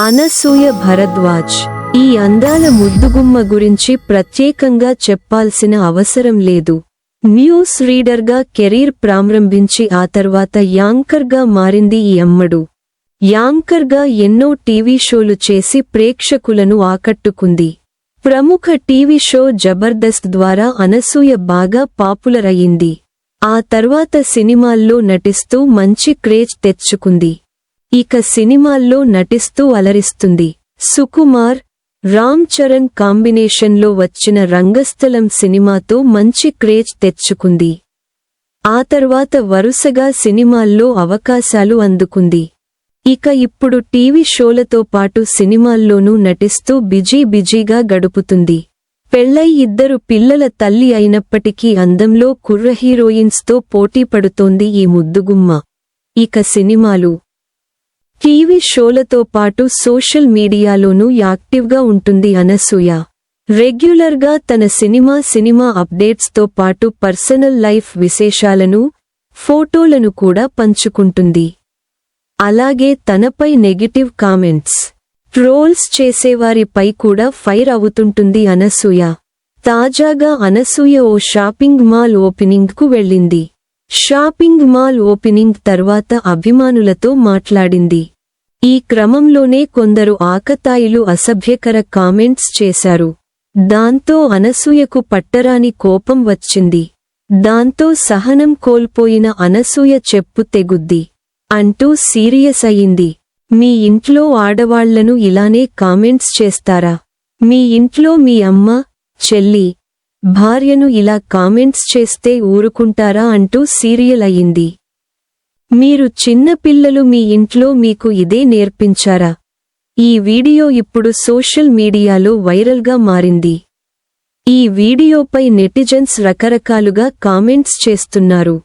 అనసూయ భరద్వాజ్ ఈ అందాల ముద్దుగుమ్మ గురించి ప్రత్యేకంగా చెప్పాల్సిన అవసరం లేదు. న్యూస్ రీడర్గా కెరీర్ ప్రారంభించి ఆ తర్వాత యాంకర్గా మారింది ఈ అమ్మడు. యాంకర్గా ఎన్నో టీవీ షోలు చేసి ప్రేక్షకులను ఆకట్టుకుంది. ప్రముఖ టీవీ షో జబర్దస్త్ ద్వారా అనసూయ బాగా పాపులర్ అయింది. ఆ తర్వాత సినిమాల్లో నటిస్తూ మంచి క్రేజ్ తెచ్చుకుంది. ఇక సినిమాల్లో నటిస్తూ అలరిస్తుంది. సుకుమార్, రామ్ చరణ్ కాంబినేషన్లో వచ్చిన రంగస్థలం సినిమాతో మంచి క్రేజ్ తెచ్చుకుంది. ఆ తర్వాత వరుసగా సినిమాల్లో అవకాశాలు అందుకుంది. ఇక ఇప్పుడు టీవీ షోలతో పాటు సినిమాల్లోనూ నటిస్తూ బిజీగా గడుపుతుంది. పెళ్లై 2 పిల్లల తల్లి అయినప్పటికీ అందంలో కుర్ర హీరోయిన్స్తో పోటీ పడుతోంది ఈ ముద్దుగుమ్మ. ఇక సినిమాలు, టీవీ షోలతో పాటు సోషల్ మీడియాలోనూ యాక్టివ్గా ఉంటుంది అనసూయ. రెగ్యులర్గా తన సినిమా అప్డేట్స్తో పాటు పర్సనల్ లైఫ్ విశేషాలను, ఫోటోలను కూడా పంచుకుంటుంది. అలాగే తనపై నెగటివ్ కామెంట్స్, ట్రోల్స్ చేసేవారిపై కూడా ఫైర్ అవుతుంటుంది అనసూయ. తాజాగా అనసూయ ఓ షాపింగ్ మాల్ ఓపెనింగ్కు వెళ్ళింది. షాపింగ్ మాల్ ఓపెనింగ్ తర్వాత అభిమానులతో మాట్లాడింది. ఈ క్రమంలోనే కొందరు ఆకతాయిలు అసభ్యకర కామెంట్స్ చేశారు. దాంతో అనసూయకు పట్టరాని కోపం వచ్చింది. దాంతో సహనం కోల్పోయిన అనసూయ చెప్పు తెగుద్ది అంటూ సీరియస్ అయింది. మీ ఇంట్లో ఆడవాళ్లను ఇలానే కామెంట్స్ చేస్తారా? మీ ఇంట్లో మీ అమ్మ, చెల్లి, భార్యను ఇలా కామెంట్స్ చేస్తే ఊరుకుంటారా అంటూ సీరియల్ అయింది. మీరు చిన్న పిల్లలు మీ ఇంట్లో మీకు ఇదే నేర్పించారా? ఈ వీడియో ఇప్పుడు సోషల్ మీడియాలో వైరల్గా మారింది. ఈ వీడియోపై నెటిజన్స్ రకరకాలుగా కామెంట్స్ చేస్తున్నారు.